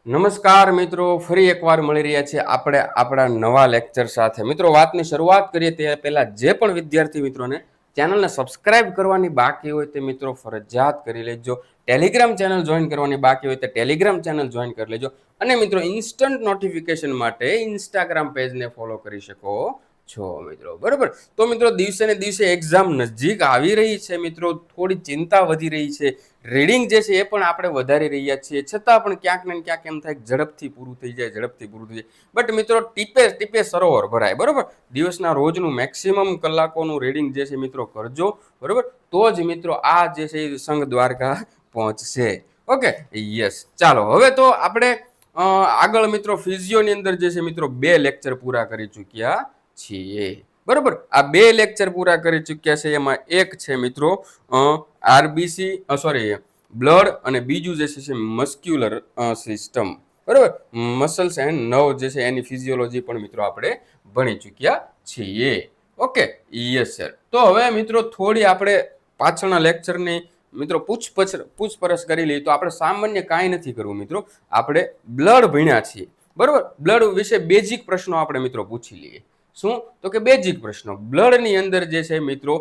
નમસ્કાર મિત્રો, ફરી એકવાર મળી રહ્યા છે આપણે આપણા નવા લેક્ચર સાથે. મિત્રો, વાતની શરૂઆત કરીએ તે પહેલા જે પણ વિદ્યાર્થી મિત્રોને ચેનલને સબસ્ક્રાઇબ કરવાની બાકી હોય તે મિત્રો ફરજિયાત કરી લેજો. ટેલિગ્રામ ચેનલ જોઈન કરવાની બાકી હોય તે ટેલિગ્રામ ચેનલ જોઈન કરી લેજો. અને મિત્રો, ઇન્સ્ટન્ટ નોટિફિકેશન માટે ઇન્સ્ટાગ્રામ પેજને ફોલો કરી શકો છો મિત્રો. બરોબર, તો મિત્રો દિવસે ને દિવસે એક્ઝામ નજીક આવી રહી છે મિત્રો. થોડી ચિંતા વધી રહી છે. રીડિંગ જે છે એ પણ આપણે વધારી રહ્યા છીએ, છતાં પણ ક્યાંક ને ક્યાંક એમ થાય ઝડપથી પૂરું થઈ જાય. બટ મિત્રો, ટીપે ટીપે સરોવર ભરાય. બરોબર, દિવસના રોજનું મેક્સિમમ કલાકોનું રીડિંગ જે છે મિત્રો કરજો. બરોબર, તો જ મિત્રો આ જે છે સંઘ દ્વારકા પહોંચશે. Okay, yes. ચાલો, હવે તો આપણે આગળ મિત્રો ફિઝિયોની અંદર જે છે મિત્રો 2 લેક્ચર પૂરા કરી ચૂક્યા છીએ. બરોબર, આ 2 લેક્ચર પૂરા કરી ચૂક્યા છે. એમાં એક છે મિત્રો આરબીસી બ્લડ, અને બીજું જે છે મસ્ક્યુલર સિસ્ટમ. બરોબર, મસલ્સ એન્ડ નર્વ જે છે એની ફિઝિયોલોજી પણ મિત્રો આપણે ભણી ચૂક્યા છીએ. Okay, yes sir. તો હવે મિત્રો થોડી આપણે પાછળના લેક્ચરની મિત્રો પૂછપરછ કરી લઈએ તો આપણે સામાન્ય કાંઈ નથી કરવું મિત્રો. આપણે બ્લડ ભણ્યા છીએ. બરોબર, બ્લડ વિશે બેઝિક પ્રશ્નો આપણે મિત્રો પૂછી લઈએ. શું? તો કે બેઝિક પ્રશ્નો. બ્લડની અંદર જે છે મિત્રો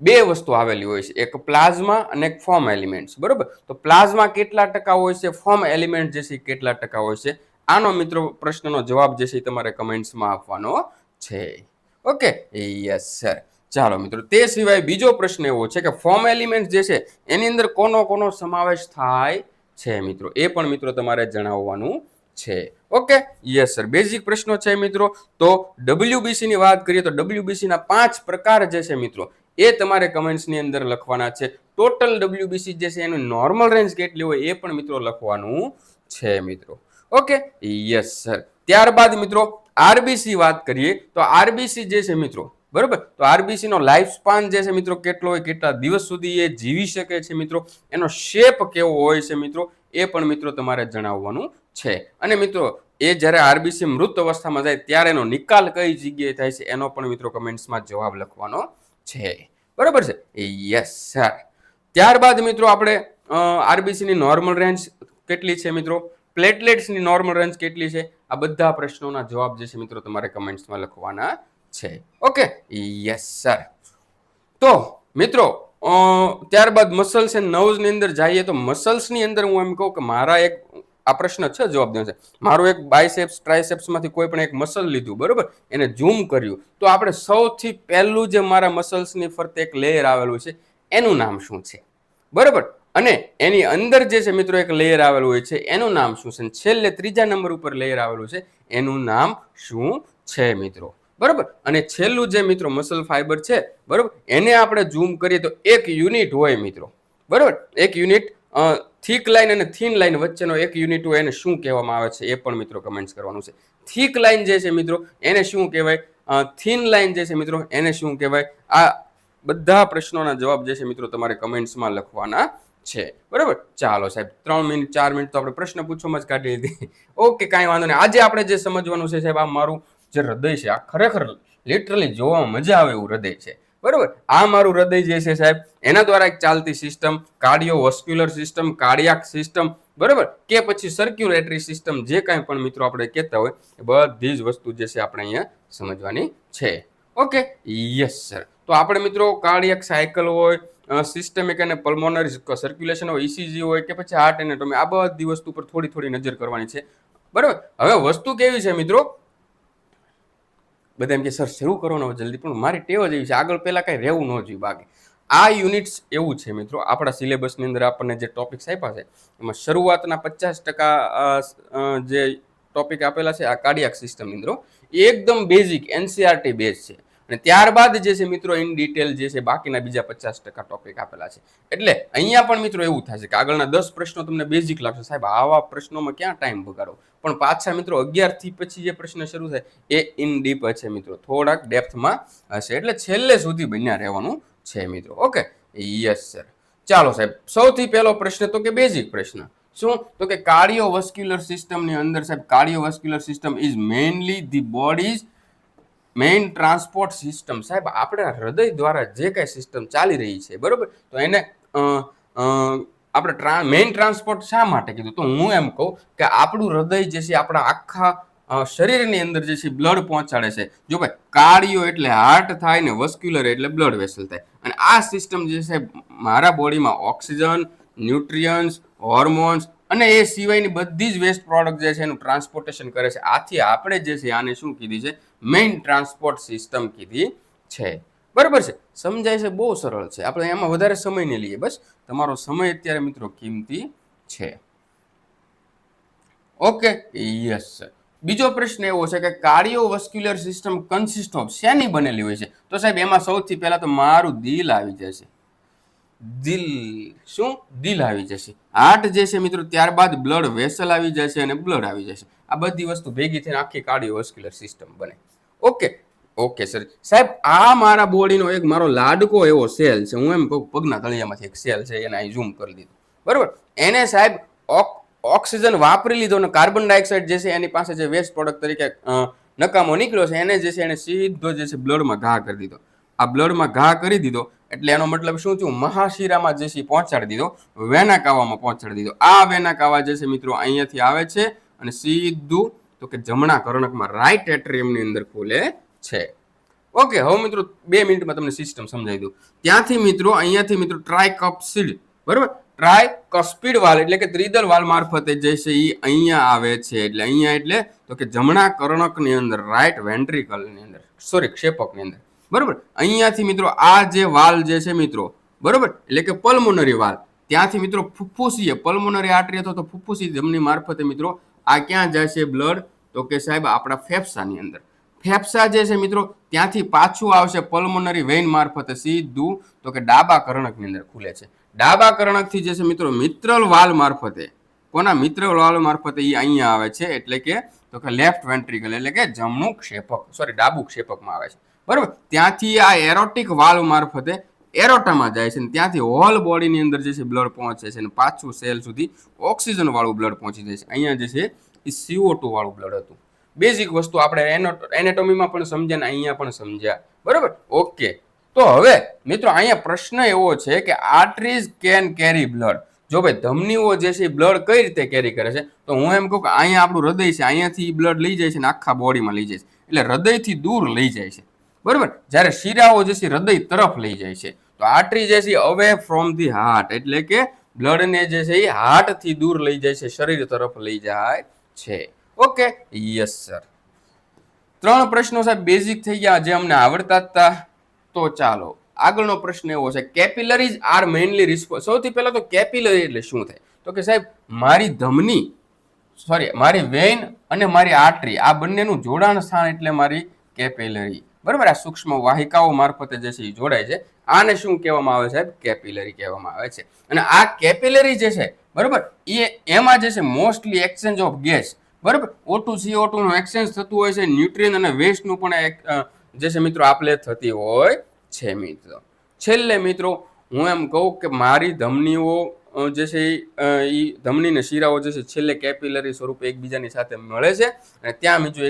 2 વસ્તુ આવેલી હોય છે, એક પ્લાઝમા અને એક ફોર્મ એલિમેન્ટ્સ. બરોબર, તો પ્લાઝમા કેટલા ટકા હોય છે, ફોર્મ એલિમેન્ટ જે છે કેટલા ટકા હોય છે, આનો મિત્રો પ્રશ્નનો જવાબ જે છે તમારે કમેન્ટ્સમાં આપવાનો છે. Okay, yes sir. ચાલો મિત્રો, તે સિવાય બીજો પ્રશ્ન એવો છે કે ફોર્મ એલિમેન્ટ જે છે એની અંદર કોનો સમાવેશ થાય છે મિત્રો, એ પણ મિત્રો તમારે જણાવવાનું છે. Okay, yes sir. બેઝિક પ્રશ્નો છે મિત્રો. તો WBC ની વાત કરીએ તો WBC ના 5 પ્રકાર જે છે મિત્રો એ તમારે કમેન્ટ્સ ની અંદર લખવાના છે. ટોટલ WBC જે છે એનું નોર્મલ રેન્જ કેટલી હોય એ પણ મિત્રો લખવાનું છે મિત્રો. Okay, yes sir. ત્યારબાદ મિત્રો આરબીસી વાત કરીએ તો આરબીસી જે છે મિત્રો, બરોબર, તો આરબીસી નો લાઈફ સ્પાન જે છે મિત્રો કેટલો હોય, કેટલા દિવસ સુધી એ જીવી શકે છે મિત્રો, એનો શેપ કેવો હોય છે મિત્રો, એ પણ મિત્રો તમારે જણાવવાનું છે. અને મિત્રો એ જ્યારે આરબીસી મૃત અવસ્થામાં જાય ત્યારે એનો નિકાલ કઈ જગ્યાએ થાય છે એનો પણ મિત્રો કમેન્ટ્સમાં જવાબ લખવાનો છે. બરોબર છે, યસ સર. ત્યારબાદ મિત્રો આપણે આરબીસી ની નોર્મલ રેન્જ કેટલી છે મિત્રો, પ્લેટલેટ્સ ની નોર્મલ રેન્જ કેટલી છે, આ બધા પ્રશ્નોના જવાબ જે છે મિત્રો તમારે કમેન્ટ્સમાં લખવાના છે. Okay, yes sir. તો મિત્રો ત્યારબાદ મસલ્સ એન્ડ નર્વ્સ ની અંદર જઈએ તો મસલ્સ ની અંદર હું એમ કહું કે મારા એક આ પ્રશ્ન છે જવાબ દેવાનો છે. મારું એક બાયસેપ્સ ટ્રાયસેપ્સ માંથી કોઈ પણ એક મસલ લીધું, બરોબર, એને ઝૂમ કર્યું તો આપણે સૌથી પહેલું જે મારા મસલ્સ ની ફરતે એક લેયર આવેલું છે એનું નામ શું છે, બરોબર, અને એની અંદર જે છે મિત્રો એક લેયર આવેલું હોય છે એનું નામ શું છે, છેલ્લે 3જા નંબર ઉપર લેયર આવેલું છે એનું નામ શું છે મિત્રો. બરોબર, અને છેલ્લું જે મિત્રો મસલ ફાઈબર છે, બરોબર, એને આપણે ઝૂમ કરીએ તો એક યુનિટ હોય મિત્રો. બરોબર, એક યુનિટ થીક લાઈન અને થીન લાઈન વચ્ચેનો એક યુનિટ હોય એને શું કહેવામાં આવે છે એ પણ મિત્રો કમેન્ટ્સ કરવાનું છે. થીક લાઈન જે છે મિત્રો એને શું કહેવાય, થીન લાઈન જે છે મિત્રો એને શું કહેવાય, આ બધા પ્રશ્નોના જવાબ જે છે મિત્રો તમારે કમેન્ટ્સમાં લખવાના છે. બરાબર, ચાલો સાહેબ, 3 મિનિટ 4 મિનિટ તો આપણે પ્રશ્ન પૂછવામાં જ કાઢી લીધી. ઓકે, કાંઈ વાંધો નહીં. આજે આપણે જે સમજવાનું છે સાહેબ, આ મારું જે હૃદય છે આ ખરેખર લિટરલી જોવામાં મજા આવે એવું હૃદય છે. બરોબર, આ મારું હૃદય જે છે સાહેબ એના દ્વારા એક ચાલતી સિસ્ટમ, કાર્ડિયોવસ્ક્યુલર સિસ્ટમ, કાર્ડિયાક સિસ્ટમ, બરોબર, કે પછી સર્ક્યુલેટરી સિસ્ટમ, જે કાંઈ પણ મિત્રો આપણે કહેતા હોય એ બધી જ વસ્તુ જે છે આપણે અહીંયા સમજવાની છે. Okay, yes sir. તો આપણે મિત્રો કાર્ડિયાક સાયકલ હોય, સિસ્ટેમિક અને પલ્મોનરી સર્ક્યુલેશન હોય, ઇસીજી હોય કે પછી હાર્ટ એનાટોમી, આ બધી વસ્તુ પર થોડી નજર કરવાની છે. બરોબર, હવે વસ્તુ કેવી છે મિત્રો, બધા એમ કે સર શરૂ કરવાનો જલ્દી, પણ મારી ટેવ જ એવી છે આગળ પહેલા કઈ રહેવું ન જોઈએ. બાકી આ યુનિટ્સ એવું છે મિત્રો, આપણા સિલેબસની અંદર આપણને જે ટોપિક્સ આપ્યા છે એમાં શરૂઆતના 50% જે ટોપિક આપેલા છે આ કાર્ડિયાક સિસ્ટમની અંદર એ એકદમ બેઝિક એનસીઆરટી બેઝ છે. અને ત્યારબાદ જે છે મિત્રો ઇન ડિટેલ જે છે બાકીના બીજા 50% ટોપિક આપેલા છે. એટલે અહીંયા પણ મિત્રો એવું થશે કે આગળના 10 પ્રશ્નો તમને બેઝિક લાગશે, સાહેબ આવા પ્રશ્નોમાં ક્યાં ટાઈમ બગાડો, પણ પાછા મિત્રો 11 થી પછી જે પ્રશ્ન શરૂ થાય એ ઇન ડીપ છે મિત્રો, થોડાક ડેપ્થમાં હશે, એટલે છેલ્લે સુધી બન્યા રહેવાનું છે મિત્રો. Okay, yes sir. ચાલો સાહેબ, સૌથી પહેલો પ્રશ્ન તો કે બેઝિક પ્રશ્ન શું, તો કે કાર્ડિયોવસ્ક્યુલર સિસ્ટમની અંદર સાહેબ cardiovascular system is mainly the body's main transport system. સાહેબ આપણે હૃદય દ્વારા જે કાંઈ સિસ્ટમ ચાલી રહી છે, બરોબર, તો એને આપણે મેઇન ટ્રાન્સપોર્ટ શા માટે કીધું? તો હું એમ કહું કે આપણું હૃદય જે છે આપણા આખા શરીરની અંદર જે છે બ્લડ પહોંચાડે છે. જો ભાઈ કાર્ડિયો એટલે હાર્ટ થાય ને વસ્ક્યુલર એટલે બ્લડ વેસલ થાય. અને આ સિસ્ટમ જે છે મારા બોડીમાં ઓક્સિજન, ન્યુટ્રિયન્સ, હોર્મોન્સ અને એ સિવાયની બધી જ વેસ્ટ પ્રોડક્ટ જે છે એનું ટ્રાન્સપોર્ટેશન કરે છે. આથી આપણે જે છે આને શું કીધી છે? મેઇન ટ્રાન્સપોર્ટ સિસ્ટમ કીધી છે. બરાબર છે? સમજાય છે? બહુ સરળ છે. આપણે એમાં વધારે સમય નહીં લઈએ. બસ તમારો સમય અત્યારે મિત્રો કિંમતી છે. Okay, yes sir. બીજો પ્રશ્ન એવો છે કે કાર્ડિયોવસ્ક્યુલર સિસ્ટમ કન્સિસ્ટ ઓફ શેની બનેલી હોય છે? તો સાહેબ એમાં સૌથી પહેલા તો મારું દિલ આવી જશે. દિલ શું? દિલ આવી જશે. હાર્ટ જે છે મિત્રો, ત્યારબાદ બ્લડ વેસલ આવી જશે અને બ્લડ આવી જશે. આ બધી વસ્તુ ભેગી થઈને આખી કાર્ડિયોવસ્ક્યુલર સિસ્ટમ બને. Okay, okay sir. સાહેબ આ મારા બોડીનો એક મારો લાડકો એવો સેલ છે. હું એમ કહું પગના તળિયામાંથી એક સેલ છે, એને અહીં ઝૂમ કરી દીધું. બરાબર? એને સાહેબ ઓક્સિજન વાપરી લીધો અને કાર્બન ડાયોક્સાઇડ જે છે એની પાસે જે વેસ્ટ પ્રોડક્ટ તરીકે નકામો નીકળ્યો છે એને જે છે એને સીધો જે છે બ્લડમાં ઘા કરી દીધો. આ બ્લડમાં ઘા કરી દીધો એટલે એનો મતલબ શું થયું? મહાશિરામાં જે છે પહોંચાડી દીધો, વેના કાવામાં પહોંચાડી દીધો. આ વેના કાવા જે છે મિત્રો અહીંયાથી આવે છે અને સીધું તો કે જમણા કર્ણકમાં રાઈટ એટ્રિયમની અંદર ખુલે છે. ઓકે, હવે મિત્રો 2 મિનિટમાં તમને સિસ્ટમ સમજાવી દઉં. ત્યાંથી મિત્રો અહીંયાથી મિત્રો ટ્રાયકપ્સિડ, બરાબર, ટ્રાયકસ્પિડ વાલ એટલે કે ત્રિદલ વાલ મારફતે જે છે એ અહીંયા આવે છે. એટલે અહીંયા એટલે તો કે જમણા કર્ણકની અંદર, રાઈટ વેન્ટ્રિકલની અંદર, સોરી ક્ષેપકની અંદર. બરાબર? અહીંયાથી મિત્રો આ જે વાલ જે છે મિત્રો, બરાબર, એટલે કે પલ્મોનરી વાલ, ત્યાંથી મિત્રો ફુફ્ફુસીય પલ્મોનરી આર્ટરી અથવા તો ફુફ્ફુસી ધમની મારફતે મિત્રો આ ક્યાં જાય છે બ્લડ? તો કે સાહેબ આપણા ફેફસાની અંદર. ફેફસા જે છે મિત્રો ત્યાંથી પાછું આવશે પલ્મોનરી વેઇન મારફતે સીધું તો કે ડાબા કર્ણકની અંદર ખુલે છે. ડાબા કર્ણકથી જે છે મિત્રો મિત્રલ વાલ મારફતે, કોના? મિત્રલ વાલ મારફતે એ અહીંયા આવે છે. એટલે કે તો કે લેફ્ટ વેન્ટ્રિકલ એટલે કે જમણું ક્ષેપક, સોરી ડાબુ ક્ષેપકમાં આવે છે. બરાબર? ત્યાંથી આ એરોટિક વાલ્વ મારફતે એરોટામાં જાય છે અને ત્યાંથી હોલ બોડીની અંદર જે છે બ્લડ પહોંચે છે અને પાછું સેલ સુધી ઓક્સિજન વાળું બ્લડ પહોંચી જાય છે. અહીંયા જે છે એ CO2 વાળું બ્લડ હતું. બેઝિક વસ્તુ આપણે એનેટોમીમાં પણ સમજ્યા ને અહીંયા પણ સમજ્યા. બરાબર? ઓકે, તો હવે મિત્રો અહીંયા પ્રશ્ન એવો છે કે આર્ટરીઝ કેન કેરી બ્લડ. જો ભાઈ ધમનીઓ જે છે બ્લડ કઈ રીતે કેરી કરે છે? તો હું એમ કહું કે અહીંયા આપણું હૃદય છે, અહીંયાથી બ્લડ લઈ જાય છે ને આખા બોડીમાં લઈ જાય છે. એટલે હૃદયથી દૂર લઈ જાય છે. બરાબર? જ્યારે શિરાઓ જે છે હૃદય તરફ લઈ જાય છે. તો આર્ટરી જે છે અવે ફ્રોમ ધી હાર્ટ એટલે કે બ્લડને જે છે એ હાર્ટથી દૂર લઈ જાય છે, શરીર તરફ લઈ જાય છે. Okay, yes sir. 3 પ્રશ્નો સાહેબ બેઝિક થઈ ગયા જે અમને આવડતા હતા. તો ચાલો આગળનો પ્રશ્ન એવો છે કેપિલરીઝ આર મેઇનલી રિસ્પોન્સ. સૌથી પહેલા તો કેપિલરી એટલે શું થાય? તો કે સાહેબ મારી ધમની, સોરી મારી વેઇન અને મારી આર્ટરી આ બંનેનું જોડાણ સ્થાન એટલે મારી કેપિલરી. બરાબર? આ સૂક્ષ્મ વાહિકાઓ મારફતે જે છે એ જોડાય છે. આને શું કહેવામાં આવે સાહેબ? કેપિલરી કહેવામાં આવે છે. અને આ કેપિલરી જે છે, બરાબર, એમાં જે છે મોસ્ટલી એક્સચેન્જ ઓફ ગેસ, બરાબર, O2 CO2 નું એક્સચેન્જ થતું હોય છે. ન્યુટ્રિયન અને વેસ્ટનું પણ જે છે મિત્રો આપલે થતી હોય છે. મિત્રો છેલ્લે મિત્રો હું એમ કહું કે મારી ધમનીઓ જે છે એ ધમની ને શિરાઓ જે છે છેલ્લે કેપિલરી સ્વરૂપે એકબીજાની સાથે મળે છે અને ત્યાં મિત્રો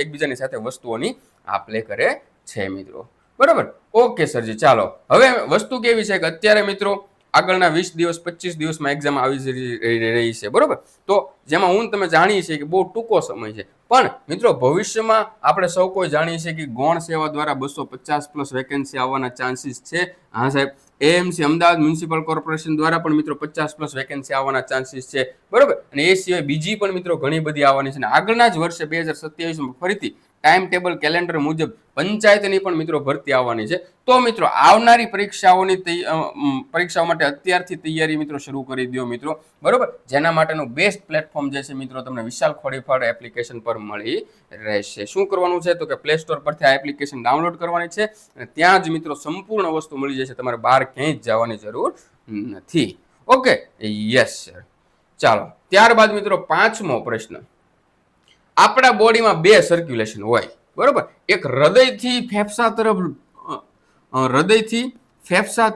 એકબીજાની સાથે વસ્તુઓની આપલે કરે છે મિત્રો. બરાબર? ઓકે સરજી, ચાલો હવે વસ્તુ કેવી છે કે અત્યારે મિત્રો આગળના 20 દિવસ 25 દિવસમાં એક્ઝામ આવી રહી છે. બરોબર? તો જેમાં હું તમે જાણીએ છીએ કે બહુ ટૂંકો સમય છે, પણ મિત્રો ભવિષ્યમાં આપણે સૌ કોઈ જાણીએ છીએ કે ગૌણ સેવા દ્વારા 250+ વેકેન્સી આવવાના ચાન્સીસ છે. હા સાહેબ, એએમસી અમદાવાદ મ્યુનિસિપલ કોર્પોરેશન દ્વારા પણ મિત્રો 50+ વેકેન્સી આવવાના ચાન્સીસ છે. બરોબર? અને એ સિવાય બીજી પણ મિત્રો ઘણી બધી આવવાની છે. અને આગળના જ વર્ષે 2027માં ફરીથી ટાઈમ ટેબલ કેલેન્ડર મુજબ પંચાયતની પણ મિત્રો ભરતી આવવાની છે. તો મિત્રો આવનારી પરીક્ષાઓ માટે અત્યારથી તૈયારી મિત્રો શરૂ કરી દો મિત્રો. બરોબર? જેના માટેનું બેસ્ટ પ્લેટફોર્મ જે છે મિત્રો તમને વિશાલ ખોડીફાડ એપ્લિકેશન પર મળી રહેશે. શું કરવાનું છે તો કે પ્લે સ્ટોર પરથી આ એપ્લિકેશન ડાઉનલોડ કરવાની છે અને ત્યાં જ મિત્રો સંપૂર્ણ વસ્તુ મળી જશે. તમારે બહાર ક્યાંય જ જવાની જરૂર નથી. Okay, yes sir. ચાલો ત્યારબાદ મિત્રો 5મો પ્રશ્ન. આપણા બોડીમાં 2 સર્ક્યુલેશન હોય. બરોબર? એક હૃદયથી ફેફસા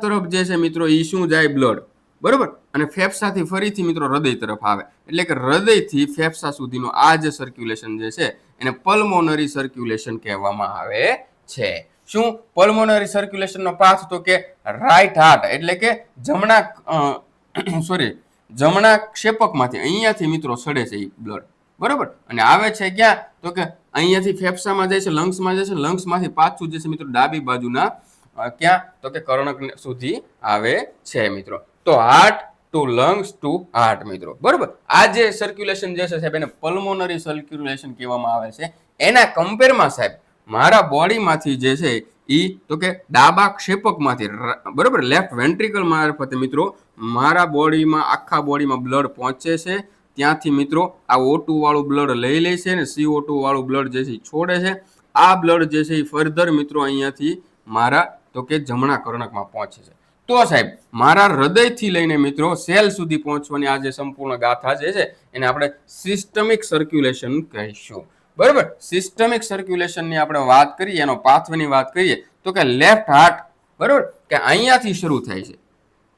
તરફ જે છે મિત્રો એ શું જાય? બ્લડ. બરોબર? અને ફેફસાથી ફરીથી મિત્રો હૃદય તરફ આવે. એટલે કે હૃદયથી ફેફસા સુધીનો આ જે સર્ક્યુલેશન જે છે એને પલ્મોનરી સર્ક્યુલેશન કહેવામાં આવે છે. શું પલ્મોનરી સર્ક્યુલેશનનો પાથ? તો કે રાઈટ હાર્ટ એટલે કે જમણા સોરી જમણા ક્ષેપકમાંથી અહીંયાથી મિત્રો સડે છે એ બ્લડ, બરોબર, અને આવે છે ક્યાં તો કે અહીંયાથી ફેફસામાં જાય છે, લંગ્સમાં જાય છે, લંગ્સમાંથી પાછું જે છે મિત્રો ડાબી બાજુના ક્યાં તો કે કર્ણક સુધી આવે છે મિત્રો. તો heart two lungs two heart મિત્રો, બરોબર. આ જે સર્ક્યુલેશન જે છે સાહેબ એને પલ્મોનરી સર્ક્યુલેશન કહેવામાં આવે છે. એના કમ્પેરમાં સાહેબ મારા બોડીમાંથી જે છે ઈ તો કે ડાબા ક્ષેપકમાંથી, બરોબર, લેફ્ટ વેન્ટ્રિકલ મારફતે મિત્રો મારા બોડીમાં, આખા બોડીમાં બ્લડ પહોંચે છે. ત્યાંથી મિત્રો આ O2 વાળું બ્લડ લઈ લે છે અને CO2 વાળું બ્લડ જે છે એ છોડે છે. આ બ્લડ જે છે એ ફર્ધર મિત્રો અહીંયાથી મારા તો કે જમણા કર્ણકમાં પહોંચે છે. તો સાહેબ મારા હૃદયથી લઈને મિત્રો સેલ સુધી પહોંચવાની આ જે સંપૂર્ણ ગાથા જે છે એને આપણે સિસ્ટમિક સર્ક્યુલેશન કહીશું, બરાબર. સિસ્ટમિક સર્ક્યુલેશનની આપણે વાત કરીએ, એનો પાથવેની વાત કરીએ તો કે લેફ્ટ હાર્ટ, બરાબર, કે અહીંયાથી શરૂ થાય છે.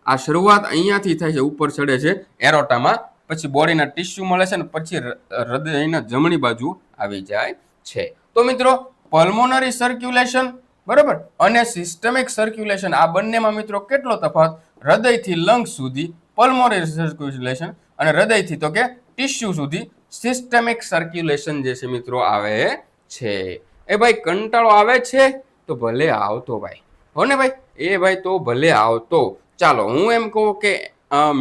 આ શરૂઆત અહીંયાથી થાય છે, ઉપર ચડે છે એરોટામાં, પછી બોડીના ટિશ્યુ મળે છે અને પછી હૃદયના જમણી બાજુ આવી જાય છે. તો મિત્રો પલ્મોનરી સર્ક્યુલેશન, બરાબર, અને સિસ્ટમિક સર્ક્યુલેશન આ બંનેમાં મિત્રો કેટલો તફાવત? હૃદયથી લંગ્સ સુધી પલ્મોનરી સર્ક્યુલેશન અને હૃદયથી તો કે ટિશ્યુ સુધી સિસ્ટમિક સર્ક્યુલેશન જે છે મિત્રો આવે છે. એ ભાઈ કંટાળો આવે છે તો ભલે આવતો ભાઈ, હો ને ભાઈ, એ ભાઈ તો ભલે આવતો. ચાલો હું એમ કહું કે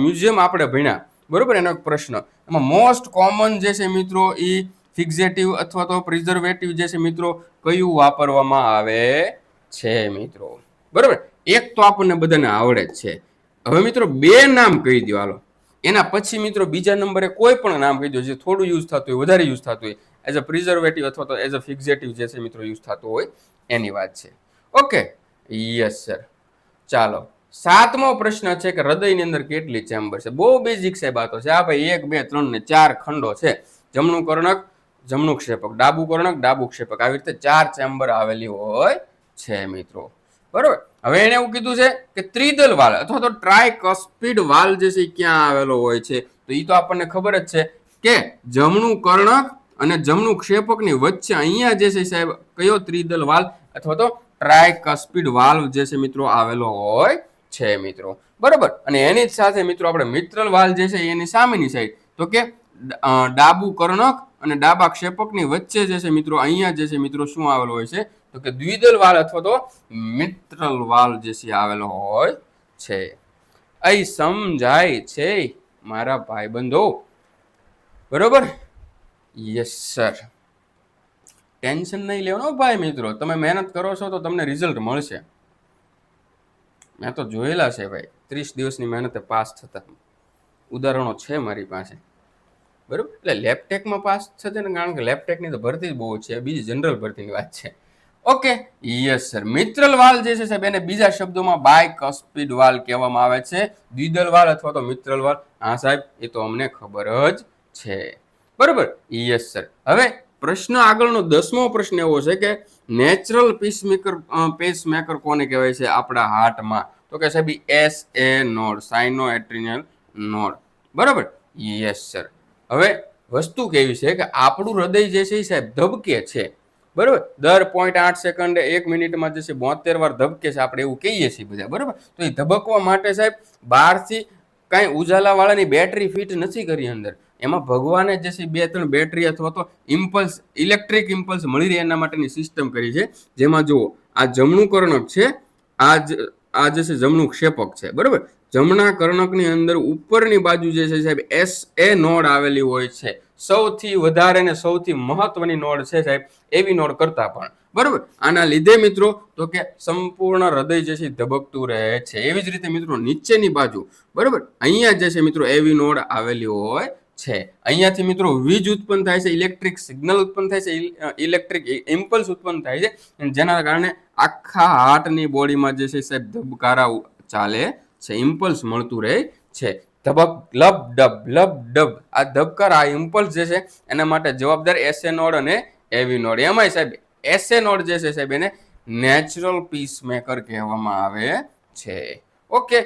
મ્યુઝિયમ આપણે ભણ્યા, બરોબર, એનો એક પ્રશ્ન, એમાં મોસ્ટ કોમન જે છે મિત્રો એ ફિક્ઝેટિવ અથવા તો પ્રિઝર્વેટિવ જે છે મિત્રો કયું વાપરવામાં આવે છે મિત્રો, બરોબર. એક તો આપણને બધાને આવડે જ છે. હવે મિત્રો બે નામ કહી દો હાલો, એના પછી મિત્રો બીજા નંબરે કોઈ પણ નામ કહી દો જે થોડું યુઝ થતું હોય, વધારે યુઝ થતું હોય, એઝ અ પ્રિઝર્વેટિવ અથવા તો એઝ અ ફિક્ઝેટિવ જે છે મિત્રો યુઝ થતું હોય એની વાત છે. Okay, yes sir. ચાલો, 7મો પ્રશ્ન છે કે હૃદયની અંદર કેટલી ચેમ્બર છે? બહુ બેઝિક છે બાતો છે. આ ભાઈ 1 2 3 ને 4 ખંડો છે. જમણું કર્ણક, જમણું ક્ષેપક, ડાબું કર્ણક, ડાબું ક્ષેપક, આવી રીતે 4 ચેમ્બર આવેલી હોય છે મિત્રો, બરોબર. હવે એને એવું કીધું છે કે ત્રિદલ વાલ અથવા તો ટ્રાયકસ્પિડ વાલ જે છે ક્યાં આવેલો હોય છે? તો એ તો આપણને ખબર જ છે કે જમણું કર્ણક અને જમણું ક્ષેપકની વચ્ચે અહીંયા જે છે સાહેબ કયો ત્રિદલ વાલ અથવા તો ટ્રાયકસ્પિડ વાલ્વ જે છે મિત્રો આવેલો હોય છે મિત્રો, બરોબર. અને એની જ સાથે મિત્રો આપણે મિત્રલ વાલ જે છે એની સામેની સાઈડ તો કે ડાબુ કર્ણક અને ડાબા ક્ષેપકની વચ્ચે જે છે મિત્રો અહીંયા જે છે મિત્રો શું આવેલો હોય છે તો કે દ્વિદલ વાલ અથવા તો મિત્રલ વાલ જે છે આવેલો હોય છે. અહીં સમજાય છે મારા ભાઈબંધો, બરોબર? Yes sir. ટેન્શન નહીં લેવાનું ભાઈ મિત્રો, તમે મહેનત કરો છો તો તમને રિઝલ્ટ મળશે. મેં તો જોયેલા છે ભાઈ, 30 દિવસની મહેનતે પાસ થતા ઉદાહરણો છે મારી પાસે, બરોબર. એટલે લેબટેકમાં પાસ થશે ને, કારણ કે લેબટેકની તો ભરતી બહુ છે, બીજી જનરલ ભરતીની વાત છે. Okay, yes sir. Mitral valve જે છે સાહેબ એને બીજા શબ્દોમાં બાયકસ્પિડ વાલ કહેવામાં આવે છે, દ્વિદલ વાલ અથવા તો મિત્રલ વાલ. હા સાહેબ, એ તો અમને ખબર જ છે, બરોબર. Yes sir. હવે પ્રશ્ન આગળનો 10મો પ્રશ્ન એવો છે કે નેચરલ પેસમેકર કોને કહેવાય છે આપણા હાર્ટમાં? તો કે સાહેબ SA નોડ, સાઇનોએટ્રિનલ નોડ, બરોબર. Yes sir. હવે વસ્તુ કેવી છે કે આપણું હૃદય જે છે સાહેબ ધબકે છે, બરોબર. દર 0.8 સેકન્ડે 1 મિનિટમાં જે છે 72 વાર ધબકે છે, આપણે એવું કહીએ છીએ બધા, બરોબર. તો એ ધબકવા માટે સાહેબ બહારથી કાંઈ ઉજાલાવાળાની બેટરી ફિટ નથી કરી અંદર, એમાં ભગવાને જે છે 2-3 બેટરી અથવા તો ઇમ્પલ્સ, ઇલેક્ટ્રિક ઇમ્પલ્સ મળી રહે એના માટેની સિસ્ટમ કરી છે. જેમાં જુઓ આ જમણું કર્ણક છે, આ જે છે જમણું ક્ષેપક છે, બરોબર. જમણા કર્ણકની અંદર ઉપરની બાજુ જે છે સાહેબ SA નોડ આવેલી હોય છે. સૌથી વધારે ને સૌથી મહત્વની નોડ છે સાહેબ એવી નોડ કરતા પણ, બરોબર. આના લીધે મિત્રો તો કે સંપૂર્ણ હૃદય જે છે ધબકતું રહે છે. એવી જ રીતે મિત્રો નીચેની બાજુ, બરોબર, અહીંયા જે છે મિત્રો એવી નોડ આવેલી હોય છે. અહીંયાથી મિત્રો વીજ ઉત્પન્ન થાય છે, ઇલેક્ટ્રિક સિગ્નલ ઉત્પન્ન થાય છે, ઇલેક્ટ્રિક ઇમ્પલ્સ ઉત્પન્ન થાય છે, જેના કારણે આખા હાર્ટની બોડીમાં જે છે સાહેબ ધબકારા ચાલે છે, ઇમ્પલ્સ મળતું રહે છે. ધબક, લબ ડબ, લબ ડબ, આ ધબકારા, આ ઇમ્પલ્સ જે છે એના માટે જવાબદાર SA નોડ અને AV નોડ. એમાંય સાહેબ SA નોડ જે છે સાહેબ એને નેચરલ પીસમેકર કહેવામાં આવે છે. Okay,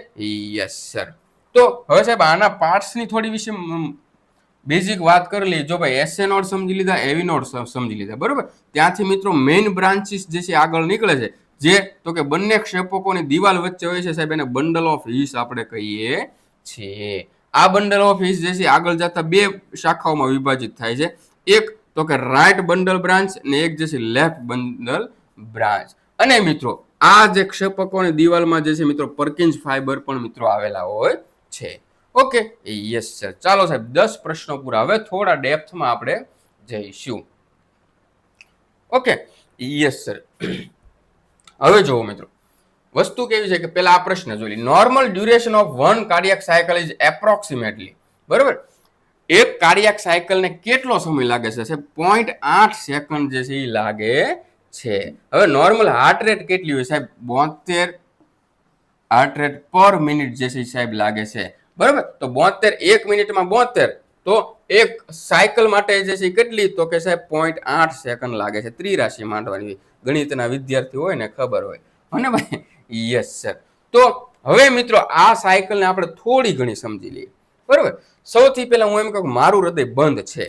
yes sir. તો હવે સાહેબ આના પાર્ટ્સની થોડી વિશે બેઝિક વાત કરી લઈએ. જો ભાઈ SA નોડ સમજી લીધા, AV નોડ સમજી લીધા, બરોબર. ત્યાંથી મિત્રો મેઇન બ્રાન્ચીસ જે છે આગળ નીકળે છે, જે તો કે બંને ક્ષેપકોની દિવાલ વચ્ચે હોય છે સાહેબ એને બંડલ ઓફ હિસ આપણે કહીએ છે. આ બંડલ ઓફ હિસ જે છે આગળ જતા બે શાખાઓમાં વિભાજિત થાય છે. એક તો કે રાઈટ બંડલ બ્રાન્ચ ને એક જે છે લેફ્ટ બંડલ બ્રાન્ચ. અને મિત્રો આ જે ક્ષેપકોની દિવાલમાં જે છે મિત્રો પરકિન્સ ફાઈબર પણ મિત્રો આવેલા હોય છે. Okay, yes sir. ચાલો સાહેબ 10 પ્રશ્નો પૂરા. હવે થોડા ડેપ્થમાં આપણે જઈશું. Okay, yes sir. હવે જોવો મિત્રો, વસ્તુ કેવી છે કે પેલા આ પ્રશ્ન જોઈ લી. Normal duration of one cardiac cycle is approximately, બરોબર. એક કાર્ડિયક સાયકલને કેટલો સમય લાગે છે? 0.8 સેકન્ડ જે છે એ લાગે છે. હવે નોર્મલ હાર્ટ રેટ કેટલી હોય સાહેબ? 72 હાર્ટ રેટ પર મિનિટ જે છે સાહેબ લાગે છે, બરોબર. તો 72 1 મિનિટમાં 72, તો એક સાયકલ માટે જે છે કેટલી? તો કે સાહેબ 0.8 સેકન્ડ લાગે છે. ત્રિરાશિ માંડવાની, ગણિતના વિદ્યાર્થી હોય ને ખબર હોય અને ભાઈ. Yes sir. તો હવે મિત્રો આ સાયકલને આપણે થોડી ઘણી સમજી લઈએ, બરોબર. સૌથી પહેલા હું એમ કહું મારું હૃદય બંધ છે,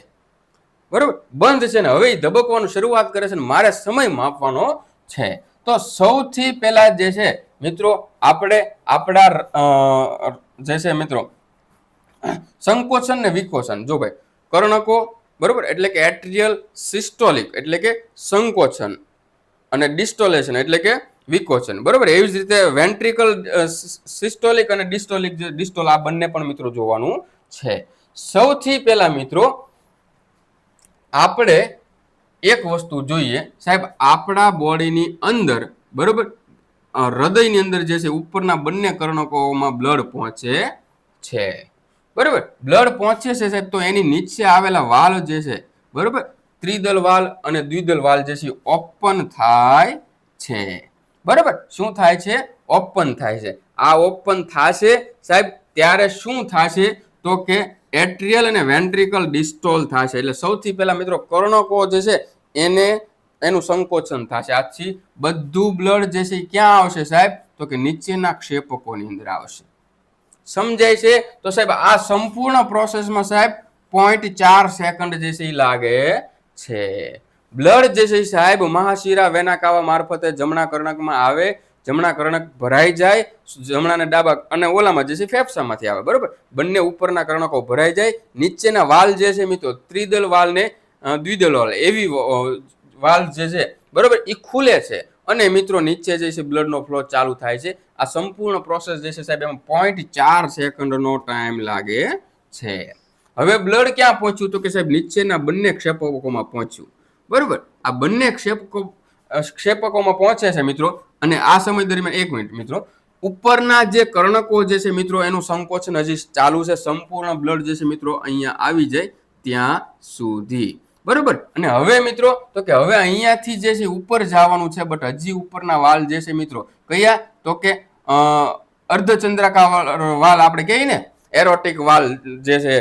બરોબર, બંધ છે ને હવે એ ધબકવાનું શરૂઆત કરે છે ને મારે સમય માપવાનો છે. તો સૌથી પહેલા જે છે મિત્રો આપણે આપણા જે છે મિત્રો સંકોચન ને વિકોચન. જો ભાઈ કર્ણકો, બરોબર, એટલે કે એટ્રિયલ સિસ્ટોલિક એટલે કે સંકોચન અને ડિસ્ટોલેશન એટલે કે વિકોચન, બરોબર. એવી જ રીતે વેન્ટ્રિકલ સિસ્ટોલિક અને ડિસ્ટોલ આ બંને પણ મિત્રો જોવાનું છે. સૌથી પહેલા મિત્રો આપણે એક વસ્તુ જોઈએ સાહેબ, આપણા બોડીની અંદર, બરોબર, હૃદયની અંદર જે છે ઉપરના બંને કર્ણકોમાં બ્લડ પહોંચે છે, બરોબર. બ્લડ પહોંચે છે સાહેબ, તો એની નીચે આવેલા વાલ જે છે, બરોબર, ત્રિદલ વાલ અને દ્વિદલ વાલ જે છે ઓપન થાય છે, બરોબર. શું થાય છે? ઓપન થાય છે. આ ઓપન થશે સાહેબ ત્યારે શું થશે? તો કે એટ્રિયલ અને વેન્ટ્રિકલ ડિસ્ટોલ થશે. એટલે સૌથી પહેલા મિત્રો કર્ણકો જે છે એનું સંકોચન થશે. આથી બધું બ્લડ જે છે ક્યાં આવશે સાહેબ? તો કે નીચેના ક્ષેપકોની અંદર આવશે. સમજાય છે? તો સાહેબ આ સંપૂર્ણ પ્રોસેસમાં સાહેબ 0.4 સેકન્ડ જે છે એ લાગે છે. બ્લડ જે છે સાહેબ મહાશિરા વેના કાવા મારફતે જમણા કર્ણકમાં આવે, જમણા કર્ણક ભરાઈ જાય, જમણા ને ડાબા અને ઓલામાં જે છે ફેફસામાંથી આવે, બરોબર. બંને ઉપરના કર્ણકો ભરાઈ જાય, નીચેના વાલ જે છે મિત્રો ત્રિદલ વાલ ને દ્વિદલ વાલ એવી વાલ જે છે, બરોબર, એ ખુલે છે અને મિત્રો નીચે જે છે બ્લડનો ફ્લો ચાલુ થાય છે. આ સંપૂર્ણ પ્રોસેસ જે છે સાહેબ એમાં 0.4 સેકન્ડનો ટાઈમ લાગે છે. હવે બ્લડ ક્યાં પહોંચ્યું? તો કે સાહેબ નીચેના બંને ક્ષેપકોમાં પહોંચ્યું, બરોબર. આ બંને ક્ષેપકોમાં પહોંચે છે મિત્રો. અને આ સમય દરમિયાન એક મિનિટ મિત્રો, ઉપરના જે કર્ણકો જે છે મિત્રો એનું સંકોચન હજી ચાલુ છે. સંપૂર્ણ બ્લડ જે છે મિત્રો અહીંયા આવી જાય ત્યાં સુધી, બરોબર. અને હવે મિત્રો તો કે હવે અહીંયાથી જે છે ઉપર જવાનું છે, બટ હજી ઉપરના વાલ જે છે મિત્રો કયા? તો કે અર્ધચંદ્રાકાર વાલ આપણે કહીએ ને, એરોટિક વાલ જે છે,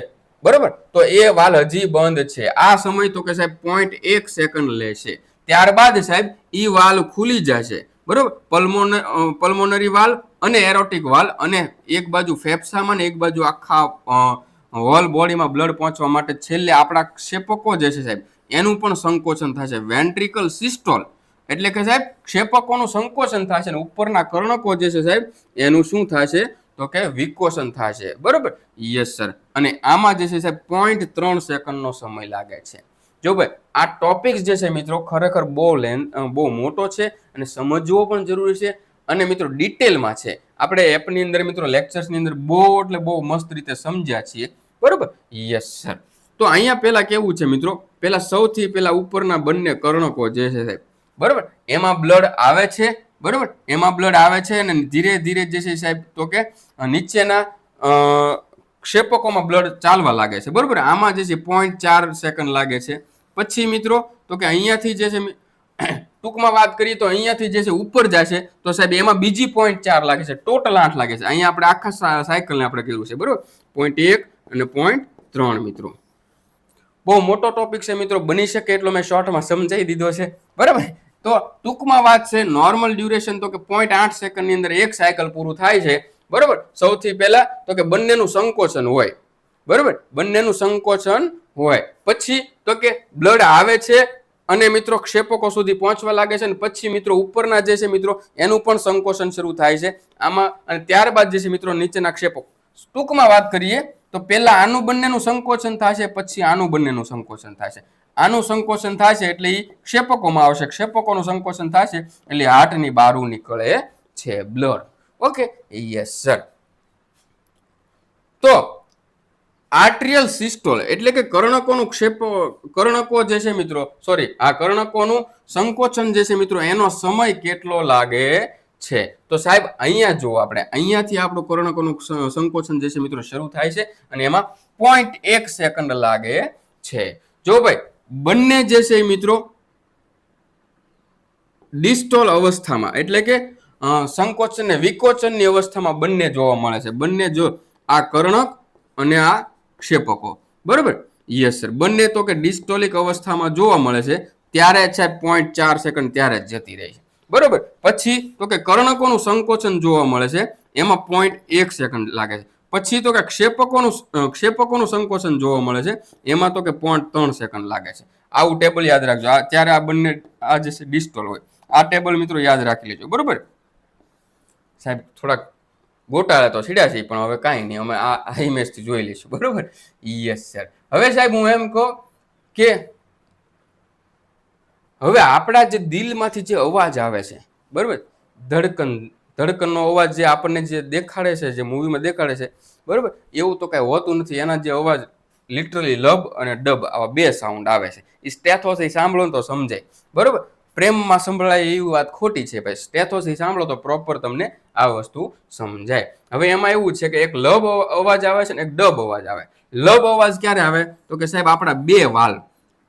બરોબર. તો એ વાલ હજી બંધ છે. આ સમય તો કે સાહેબ 0.1 સેકન્ડ લેશે. ત્યારબાદ સાહેબ ઈ વાલ ખુલી જશે, બરોબર. પલ્મોનરી વાલ અને એરોટિક વાલ, અને એક બાજુ ફેફસામાં ને એક બાજુ આખા હોલ બોડીમાં બ્લડ પહોંચવા માટે છેલ્લે આપણા ક્ષેપકો જે છે સાહેબ એનું પણ સંકોચન થશે. વેન્ટ્રિકલ સિસ્ટોલ એટલે કે સાહેબ ક્ષેપકોનું સંકોચન થશે અને ઉપરના કર્ણકો જે છે સાહેબ એનું શું થશે? તો કે વિકોચન થશે, બરોબર. Yes sir. અને આમાં જે છે સાહેબ 0.3 સેકન્ડનો સમય લાગે છે. જો ભાઈ આ ટોપિક્સ જે છે મિત્રો ખરેખર બહુ મોટો છે અને સમજવો પણ જરૂરી છે અને મિત્રો ડિટેલમાં છે. આપણે એપની અંદર મિત્રો લેક્ચર્સની અંદર બહુ એટલે બહુ મસ્ત રીતે સમજ્યા છીએ, બરોબર. Yes sir. તો અહીંયા પહેલા કેવું છે મિત્રો, પહેલા સૌથી પહેલા ઉપરના બંને કર્ણકો જે છે સાહેબ, બરોબર, એમાં બ્લડ આવે છે, બરોબર. એમાં બ્લડ આવે છે અને ધીરે ધીરે જે છે સાહેબ તો કે નીચેના ક્ષેપકોમાં બ્લડ ચાલવા લાગે છે, બરોબર. આમાં જે છે 0.4 સેકન્ડ લાગે છે. પછી મિત્રો તો કે અહીંયાથી જે છે ટૂંકમાં વાત કરીએ તો અહીંયાથી જે છે ઉપર જશે તો સાહેબ એમાં બીજી 0.4 લાગે છે. ટોટલ 8 લાગે છે. અહીંયા આપણે આખા સાયકલને આપણે કર્યું છે, બરોબર. 0.1 અને 0.3 મિત્રો. બહુ મોટો ટોપિક છે મિત્રો, બની શકે એટલો મેં શોર્ટમાં સમજાવી દીધો છે, બરાબર. તો ટૂંકમાં વાત છે નોર્મલ ડ્યુરેશન તો કે 0.8 સેકન્ડની અંદર એક સાયકલ પૂરું થાય છે, બરોબર. સૌથી પહેલા તો કે બંનેનું સંકોચન હોય, બરોબર, બંનેનું સંકોચન હોય. પછી તો કે બ્લડ આવે છે અને મિત્રો ક્ષેપકો સુધી પહોંચવા લાગે છે અને પછી મિત્રો ઉપરના જે છે મિત્રો એનું પણ સંકોચન શરૂ થાય છે આમાં. અને ત્યારબાદ જે છે મિત્રો નીચેના ટૂંકમાં વાત કરીએ તો પહેલા આનું બંનેનું સંકોચન થશે, પછી આનું બંનેનું સંકોચન થશે. આનું સંકોચન થશે એટલે એ ક્ષેપકોમાં આવશે, ક્ષેપકોનું સંકોચન થશે એટલે હાર્ટની બહાર નીકળે છે બ્લડ. Okay, yes sir. તો આર્ટરિયલ સિસ્ટોલ એટલે કે કર્ણકોનું કર્ણકો જે છે મિત્રો, સોરી, આ કર્ણકોનું સંકોચન જે છે મિત્રો એનો સમય કેટલો લાગે છે? તો સાહેબ અહીંયા જો આપણે અહીંયાથી આપણું કર્ણકોનું સંકોચન જે છે મિત્રો શરૂ થાય છે અને એમાં 0.1 સેકન્ડ લાગે છે. જો ભાઈ બંને જે છે મિત્રો ડિસ્ટોલ અવસ્થામાં એટલે કે સંકોચન ને વિકોચનની અવસ્થામાં બંને જોવા મળે છે. બંને જો આ કર્ણક અને આ ક્ષેપકો, બરોબર? Yes sir. બંને તો કે ડિસ્ટોલિક અવસ્થામાં જોવા મળે છે ત્યારે છે 0.4 સેકન્ડ ત્યારે જ જતી રહે છે, બરોબર. પછી તો કે કર્ણકોનું સંકોચન જોવા મળે છે એમાં 0.1 સેકન્ડ લાગે છે. પછી તો કે ક્ષેપકોનું સંકોચન જોવા મળે છે એમાં તો કે 0.3 સેકન્ડ લાગે છે. આવું ટેબલ યાદ રાખજો. ત્યારે આ બંને આ જે છે ડિસ્ટોલ હોય. આ ટેબલ મિત્રો યાદ રાખી લેજો, બરોબર. સાહેબ થોડાક ગોટાળા તો સીડ્યા છે પણ હવે કાંઈ નહીં, અમે આ ઇમેજથી જોઈ લઈશું, બરોબર. Yes sir. હવે સાહેબ હું એમ કહું કે હવે આપણા જે દિલમાંથી જે અવાજ આવે છે, બરોબર, ધડકનનો અવાજ જે આપણને જે દેખાડે છે, જે મૂવીમાં દેખાડે છે, બરોબર, એવું તો કાંઈ હોતું નથી. એના જે અવાજ લિટરલી લબ અને ડબ આવા બે સાઉન્ડ આવે છે. એ સ્ટેથોથી સાંભળો તો સમજાય, બરોબર. પ્રેમમાં સંભળાય એવી વાત ખોટી છે ભાઈ. સ્ટેથોથી સાંભળો તો પ્રોપર તમને આ વસ્તુ સમજાય. હવે એમાં એવું છે કે એક લબ અવાજ આવે છે ને એક ડબ અવાજ આવે. લબ અવાજ ક્યારે આવે તો કે સાહેબ આપણા બે વાલ,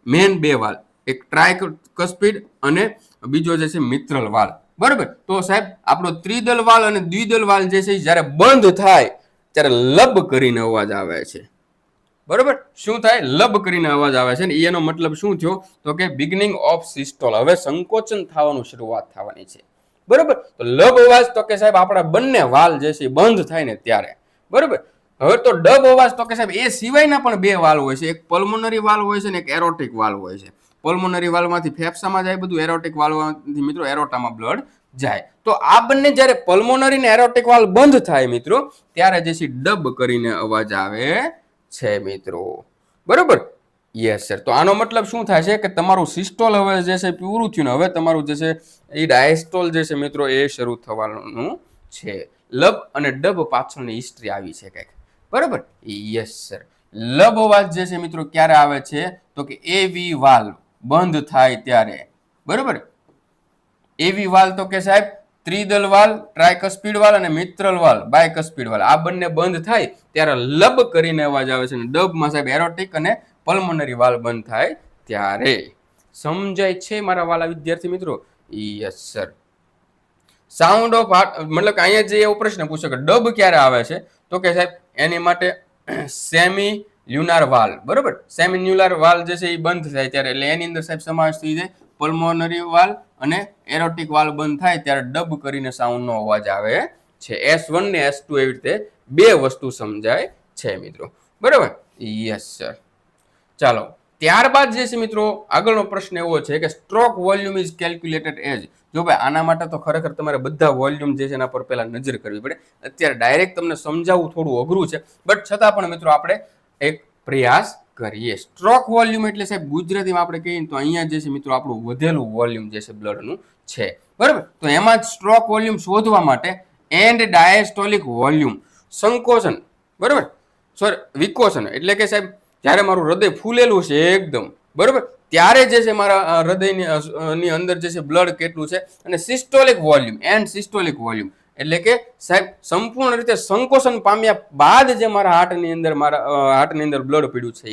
મેન બે વાલ, એક ટ્રાયકસ્પિડ અને બીજો જે છે મિત્રલ વાલ, બરોબર. તો સાહેબ આપણો ત્રિદલ વાલ અને દ્વિદલ વાલ જે છે જ્યારે બંધ થાય ત્યારે લબ કરીને અવાજ આવે છે, બરોબર. શું થાય? લબ કરીને અવાજ આવે છે ને એનો મતલબ શું થયો તો કે બિગનિંગ ઓફ સિસ્ટોલ. હવે સંકોચન થવાનું શરૂઆત થવાની છે, બરોબર. તો લબ અવાજ તો કે સાહેબ આપણા બંને વાલ જે છે બંધ થાય ને ત્યારે, બરોબર. હવે તો ડબ અવાજ તો કે સાહેબ એ સિવાયના પણ બે વાલ હોય છે. એક પલ્મોનરી વાલ હોય છે ને એક એરોટિક વાલ હોય છે. પલ્મોનરી વાલમાંથી ફેફસામાં જાય બધું, એરોટિક વાલમાંથી મિત્રો એરોટામાં બ્લડ જાય. તો આ બંને જ્યારે પલ્મોનરી ને એરોટિક વાલ બંધ થાય મિત્રો ત્યારે જે છે ડબ કરીને અવાજ આવે છે મિત્રો, બરોબર. Yes sir. તો આનો મતલબ શું થાય છે કે તમારું સિસ્ટોલ હવે જે છે પૂરું થયું ને હવે તમારું જે છે એ ડાયસ્ટોલ જે છે મિત્રો એ શરૂ થવાનું છે. લબ અને ડબ પાછળની હિસ્ટ્રી આવી છે કંઈક, બરોબર. Yes sir. લબ અવાજ જે છે મિત્રો ક્યારે આવે છે તો કે એવી વાલ બંધ થાય ત્યારે, બરોબર. એવી વાલ તો કે સાહેબ ત્રિદલ વાલ, ટ્રાયકસ્પિડ વાલ અને મિત્રલ વાલ, બાયકસ્પિડ વાલ આ બંને બંધ થાય ત્યારે લબ કરીને અવાજ આવે છે. ડબમાં સાહેબ એરોટિક અને પલ્મોનરી વાલ બંધ થાય ત્યારે. સમજાય છે મારા વાલા વિદ્યાર્થી મિત્રો? Yes sir. Sound of heart મતલબ કે અહીંયા જે એવો પ્રશ્ન પૂછે કે ડબ ક્યારે આવે છે તો કે સાહેબ એની માટે સેમી લ્યુનાર વાલ, બરોબર. સેમી લ્યુનાર વાલ જે છે એ બંધ થાય ત્યારે, એટલે એની અંદર સાહેબ સમાવેશ થઈ જાય પલ્મોનરી વાલ અને એરોટિક વાલ બંધ થાય ત્યારે ડબ કરીને સાઉન્ડનો અવાજ આવે છે. S1 ને S2 એવી રીતે બે વસ્તુ સમજાય છે મિત્રો, બરોબર. Yes sir. ચાલો ત્યારબાદ જે છે મિત્રો આગળનો પ્રશ્ન એવો છે કે સ્ટ્રોક વોલ્યુમ ઇઝ કેલ્ક્યુલેટેડ એજ. જો ભાઈ આના માટે તો ખરેખર તમારે બધા વોલ્યુમ જે છે એના પર પહેલા નજર કરવી પડે. અત્યારે ડાયરેક્ટ તમને સમજાવવું થોડું અઘરું છે, બટ છતાં પણ મિત્રો આપણે એક પ્રયાસ કરીએ. સ્ટ્રોક વોલ્યુમ એટલે સાહેબ ગુજરાતીમાં આપણે કહીએ તો અહીંયા જે છે મિત્રો આપણું વધેલું વોલ્યુમ જે છે બ્લડનું છે, બરાબર. તો એમાં જ સ્ટ્રોક વોલ્યુમ શોધવા માટે એન્ડ ડાયસ્ટોલિક વોલ્યુમ સંકોચન, બરાબર, સોરી વિકોચન એટલે કે સાહેબ જ્યારે મારું હૃદય ફૂલેલું છે એકદમ, બરોબર, ત્યારે જે છે મારા હૃદયની અંદર જે છે બ્લડ કેટલું છે, અને systolic volume and systolic volume એટલે કે સાહેબ સંપૂર્ણ રીતે સંકોચન પામ્યા બાદ જે મારા હાર્ટની અંદર બ્લડ પીડ્યું છે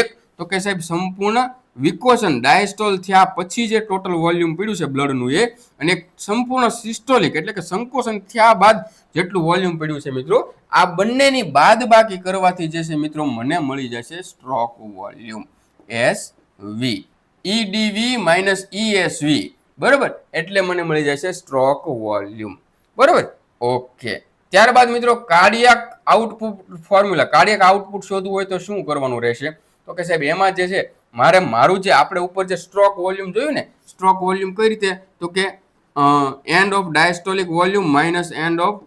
એક તો કે સાહેબ સંપૂર્ણ વિકોચન ડાયસ્ટોલ થયા પછી જે ટોટલ વોલ્યુમ પીડ્યું છે બ્લડનું એ, અને એક સંપૂર્ણ સિસ્ટોલિક એટલે કે સંકોચન થયા બાદ જેટલું વોલ્યુમ પીડ્યું છે મિત્રો, આ બંનેની બાદબાકી કરવાથી જે છે મિત્રો મને મળી જશે stroke volume SV, EDV minus ESV, બરોબર, એટલે મને મળી જશે સ્ટ્રોક વોલ્યુમ, બરોબર. ઓકે. ત્યારબાદ મિત્રો cardiac output formula, cardiac output શોધવું હોય તો શું કરવાનું રહેશે તો કે સાહેબ એમાં જે છે મારું જે આપણે ઉપર જે સ્ટ્રોક વોલ્યુમ જોયું ને, સ્ટ્રોક વોલ્યુમ કઈ રીતે તો કે end of diastolic volume minus end of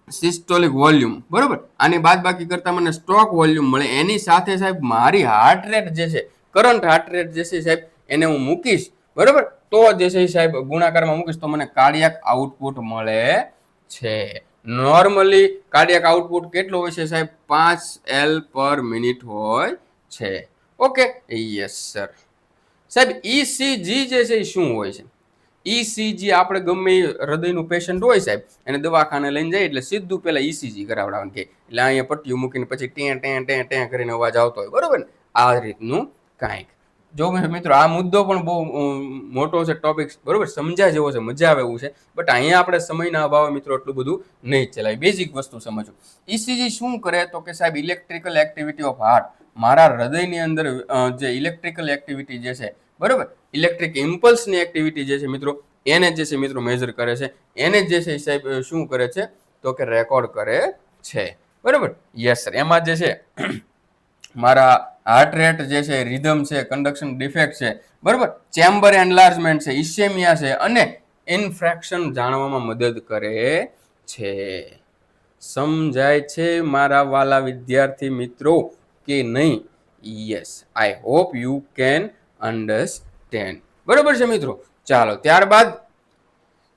systolic volume, બરોબર. આની બાદબાકી કરતા મને સ્ટ્રોક વોલ્યુમ મળે. એની સાથે સાહેબ મારી હાર્ટ રેટ જે છે, કરંટ હાર્ટ રેટ જે છે સાહેબ, એને હું મૂકીશ, બરોબર. તો જે છે સાહેબ ગુણાકારમાં મૂકીશ તો મને કાર્ડિયાક આઉટપુટ મળે છે. નોર્મલી કાર્ડિયાક આઉટપુટ કેટલો હોય છે સાહેબ? 5 L પર મિનિટ હોય છે. Okay, yes sir. સાહેબ ECG જે છે એ શું હોય છે? ECG આપણે ગમે હૃદયનું પેશન્ટ હોય સાહેબ, એને દવાખાને લઈને જાય એટલે સીધું પેલા ECG કરાવડાવવાનું કે, એટલે અહીંયા પટ્ટીઓ મૂકીને પછી ટેં કરીને અવાજ આવતો હોય, બરોબર ને? આ રીતનું કાંઈક. જો મિત્રો આ મુદ્દો પણ બહુ મોટો છે, ટોપિક, બરોબર, સમજ્યા જેવો છે, મજા આવે એવું છે. બટ અહીંયા આપણે સમયના અભાવે મિત્રો એટલું બધું નહીં ચલાય. બેઝિક વસ્તુ સમજો. ECG શું કરે તો કે સાહેબ ઇલેક્ટ્રિકલ એક્ટિવિટી ઓફ હાર્ટ, મારા હૃદયની અંદર જે ઇલેક્ટ્રિકલ એક્ટિવિટી જે છે, બરોબર, ઇલેક્ટ્રિક ઇમ્પલ્સની એક્ટિવિટી જે છે મિત્રો, એને જે છે મિત્રો મેજર કરે છે. એને જે છે સાહેબ શું કરે છે તો કે રેકોર્ડ કરે છે, બરોબર. Yes sir. એમાં જે છે મારા હાર્ટ રેટ જે છે, રિધમ છે, કન્ડક્શન ડિફેક્ટ છે, બરોબર, ચેમ્બર એનલાર્જમેન્ટ છે, ઇસ્કેમિયા છે, અને ઇન્ફ્રેક્શન જાણવામાં મદદ કરે છે. સમજાય છે મારા વાલા વિદ્યાર્થી મિત્રો કે નહીં? Yes, I hope you can understand. બરોબર છે મિત્રો. ચાલો ત્યારબાદ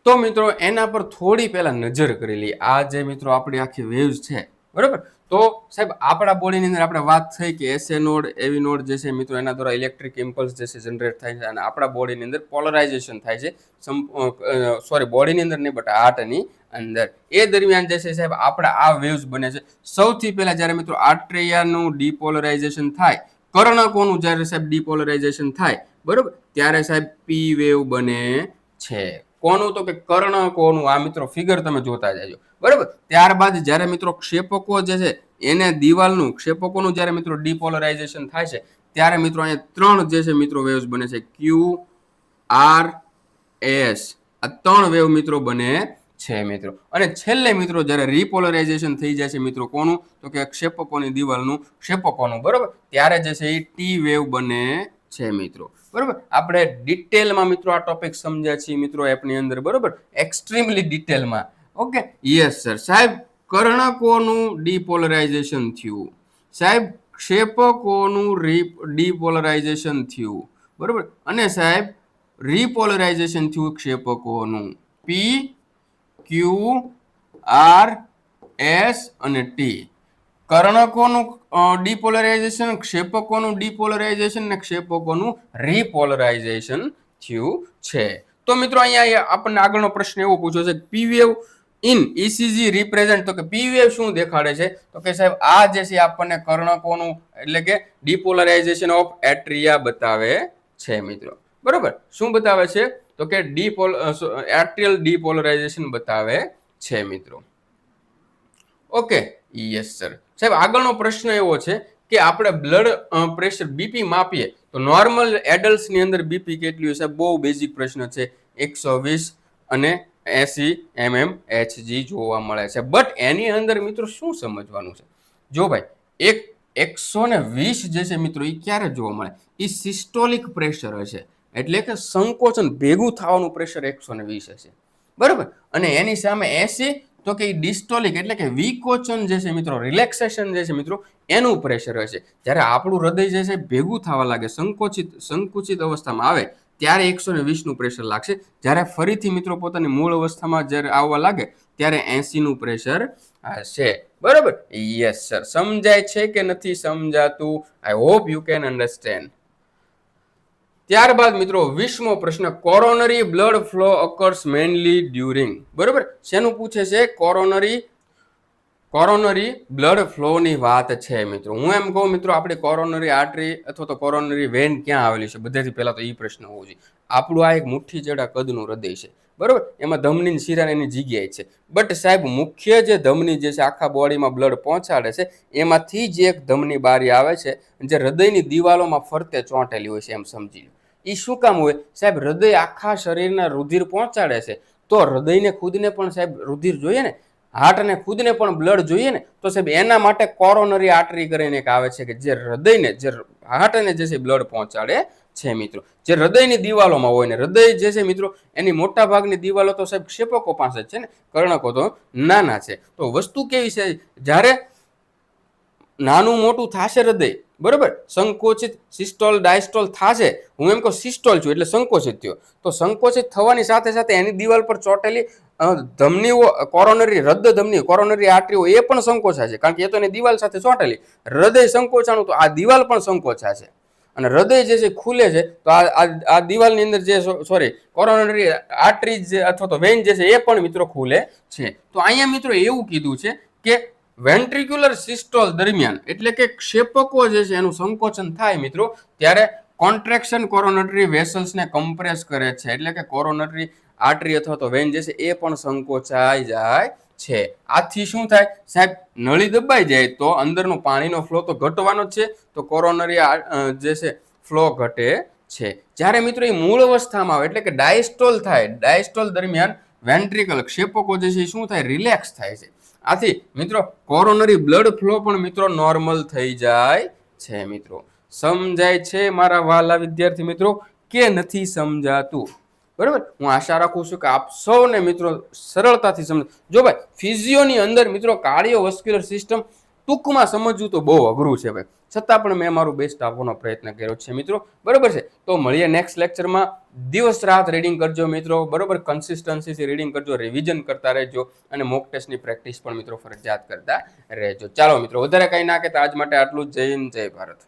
તો મિત્રો એના પર થોડી પહેલા નજર કરી લઈએ. આ જે મિત્રો આપણી આખી વેવ્સ છે, બરોબર. તો સાહેબ આપણા બોડીની અંદર આપણે વાત થઈ કે એસએ નોડ, એવી નોડ જે છે મિત્રો, એના દ્વારા ઇલેક્ટ્રિક ઇમ્પલ્સ જે છે જનરેટ થાય છે, અને આપણા બોડીની અંદર પોલરાઇઝેશન થાય છે. સોરી, બોડીની અંદર નહીં બટ હાર્ટની અંદર. એ દરમિયાન જે છે સાહેબ આપણે આ વેવ્સ બને છે. સૌથી પહેલા જ્યારે મિત્રો આર્ટ્રિયાનું ડિપોલરાઇઝેશન થાય, કર્ણકોનું જ્યારે સાહેબ ડિપોલરાઇઝેશન થાય, બરોબર, ત્યારે સાહેબ પી વેવ બને છે. કોનું? તો કે કર્ણકોનું. આ મિત્રો ફિગર તમે જોતા જાજો, બરોબર. ત્યારબાદ જ્યારે મિત્રો ક્ષેપકો જે છે, એને દિવાલનું ક્ષેપકોનું જ્યારે મિત્રો ડિપોલરાઇઝેશન થાય છે, ત્યારે મિત્રો અહીંયા 3 જે છે મિત્રો વેવ્સ બને છે, QRS. આ 3 વેવ મિત્રો બને છે મિત્રો. અને છેલ્લે મિત્રો જ્યારે રિપોલરાઇઝેશન થઈ જાય છે મિત્રો, કોનું? તો કે ક્ષેપકોની દિવાલનું, ક્ષેપકોનું, બરોબર, ત્યારે જે છે એ ટી વેવ બને છે મિત્રો. બરોબર. આપણે ડિટેલમાં મિત્રો આ ટોપિક સમજ્યા છીએ મિત્રો એપની અંદર, બરોબર, એક્સ્ટ્રીમલી ડિટેલમાં. Okay, yes sir. સાહેબ કર્ણકોનું ડિપોલરાઇઝેશન થયું, સાહેબ ક્ષેપકોનું ડિપોલરાઇઝેશન થયું, બરોબર, અને સાહેબ રિપોલરાઇઝેશન થયું ક્ષેપકોનું. પી, ક્યુ, આર, એસ અને ટી. કર્ણકોનું ડિપોલરાઇઝેશન, ક્ષેપકોનું ડિપોલરાઇઝેશન અને ક્ષેપકોનું રિપોલરાઇઝેશન થયું છે. તો મિત્રો અહીંયા આપણને આગળનો પ્રશ્ન એવો પૂછ્યો છે, પી વેવ ઇન ECG રિપ્રેઝન્ટ, તો કે પી વેવ શું દેખાડે છે? તો કે સાહેબ આ જે છે આપણને કર્ણકોનું એટલે કે ડિપોલરાઇઝેશન ઓફ એટ્રિયા બતાવે છે મિત્રો, બરોબર. શું બતાવે છે? તો કે એટ્રિયલ ડિપોલરાઇઝેશન બતાવે છે મિત્રો. Okay, yes sir. સાહેબ આગળનો પ્રશ્ન એવો છે કે આપણે બ્લડ પ્રેશર બીપી માપીએ તો નોર્મલ એડલ્ટ્સની અંદર બીપી કેટલી હોય? સાહેબ બહુ બેઝિક પ્રશ્ન છે. 120 અને 80 mmHg જોવા મળે છે. બટ એની અંદર મિત્રો શું સમજવાનું છે? જો ભાઈ, 120 જે છે મિત્રો, એ ક્યારે જોવા મળે? એ સિસ્ટોલિક પ્રેશર હશે, એટલે કે સંકોચન ભેગું થવાનું પ્રેશર 120 હશે, બરોબર. અને એની સામે 80 તો કે ડિસ્ટોલિક એટલે કે વિકોચન જે છે મિત્રો, રિલેક્સેશન જે છે મિત્રો, એનું પ્રેશર હશે. જ્યારે આપણું હૃદય જે છે ભેગું થવા લાગે, સંકુચિત અવસ્થામાં આવે, ત્યારે 120 નું પ્રેશર લાગશે. જ્યારે ફરીથી મિત્રો પોતાની મૂળ અવસ્થામાં જ્યારે આવવા લાગે ત્યારે 80 નું પ્રેશર હશે, બરોબર. Yes sir. સમજાય છે કે નથી સમજાતું? I hope you can understand. ત્યારબાદ મિત્રો 20મો પ્રશ્ન, coronary blood flow occurs mainly during, બરોબર. શેનું પૂછે છે? કોરોનરી બ્લડ ફ્લોની વાત છે મિત્રો. હું એમ કહું મિત્રો, આપણી કોરોનરી આર્ટરી અથવા તો કોરોનરી વેન ક્યાં આવેલી છે? બધાથી પહેલા તો એ પ્રશ્ન હોવો જોઈએ. આપણું આ એક મુઠ્ઠી જેડા કદનું હૃદય છે, બરોબર. એમાં ધમની શિરા એની જગ્યાએ છે. બટ સાહેબ મુખ્ય જે ધમની જે છે આખા બોડીમાં બ્લડ પહોંચાડે છે, એમાંથી જ એક ધમની બારી આવે છે જે હૃદયની દિવાલોમાં ફરતે ચોંટેલી હોય છે, એમ સમજી લો. એ શું કામ હોય સાહેબ? હૃદય આખા શરીરના રુધિર પહોંચાડે છે, તો હૃદયને ખુદને પણ સાહેબ રુધિર જોઈએ ને, હાર્ટને ખુદને પણ બ્લડ જોઈએ ને, તો સાહેબ એના માટે કોરોનરી આર્ટરી કરીને એક આવે છે કે જે હૃદયને, જે હાર્ટને જે છે બ્લડ પહોંચાડે છે મિત્રો. જે હૃદયની દિવાલોમાં હોય ને, હૃદય જે છે મિત્રો એની મોટા ભાગની દિવાલો તો સાહેબ ક્ષેપકો પાસે જ છે ને, કર્ણકો તો નાના છે. તો વસ્તુ કેવી છે, જ્યારે નાનું મોટું થશે હૃદય, બરોબર, સંકોચિત સિસ્ટોલ ડાયસ્ટોલ થશે. હું એમ કહું સિસ્ટોલ છું એટલે સંકોચિત થયો, તો સંકોચિત થવાની સાથે સાથે એની દિવાલ પર ચોટેલી ધમનીઓ, કોરોનરી રદ્દ ધમની, કોરોનરી આર્ટરીઓ એ પણ સંકોચાશે, કારણ કે એ તો એની દિવાલ સાથે ચોટેલી. હૃદય સંકોચાણું તો આ દિવાલ પણ સંકોચાશે, અને હૃદય જે છે ખુલે છે તો આ દિવાલની અંદર જે સોરી કોરોનરી આર્ટરી અથવા તો વેઇન જે છે એ પણ મિત્રો ખુલે છે. તો અહીંયા મિત્રો એવું કીધું છે કે વેન્ટ્રિક્યુલર સિસ્ટોલ દરમિયાન, એટલે કે ક્ષેપકો જે છે એનું સંકોચન થાય મિત્રો, ત્યારે કોન્ટ્રેક્શન કોરોનરી વેસલ્સને કમ્પ્રેસ કરે છે, એટલે કે કોરોનરી આર્ટરી અથવા તો વેન જે છે એ પણ સંકોચાઈ જાય છે. આથી શું થાય સાહેબ, નળી દબાઈ જાય તો અંદરનો પાણીનો ફ્લો તો ઘટવાનો જ છે, તો કોરોનરી જે છે ફ્લો ઘટે છે. જ્યારે મિત્રો એ મૂળ અવસ્થામાં આવે એટલે કે ડાયસ્ટોલ થાય, ડાયસ્ટોલ દરમિયાન વેન્ટ્રિકલ ક્ષેપકો જે છે એ શું થાય, રિલેક્સ થાય છે. આથી મિત્રો કોરોનરી બ્લડ ફ્લો પણ મિત્રો નોર્મલ થઈ જાય છે. મિત્રો સમજાય છે મારા વાલા વિદ્યાર્થી મિત્રો કે નથી સમજાતું? બરાબર, હું આશા રાખું છું કે આપ સૌને મિત્રો સરળતાથી સમજ. જો ભાઈ ફિઝિયોની અંદર મિત્રો કાર્ડિયોવાસ્ક્યુલર સિસ્ટમ ટૂંકમાં સમજવું તો બહુ અઘરું છે ભાઈ, છતાં પણ મેં મારું બેસ્ટ આપવાનો પ્રયત્ન કર્યો છે મિત્રો. બરોબર છે, તો મળીએ નેક્સ્ટ લેક્ચરમાં. દિવસ રાત રીડિંગ કરજો મિત્રો, બરોબર, કન્સિસ્ટન્સીથી રીડિંગ કરજો, રિવિઝન કરતા રહેજો, અને મોક ટેસ્ટની પ્રેક્ટિસ પણ મિત્રો ફરજિયાત કરતા રહેજો. ચાલો મિત્રો, વધારે કંઈ ના કહેતા આજ માટે આટલું જ. જય હિન્દ, જય ભારત.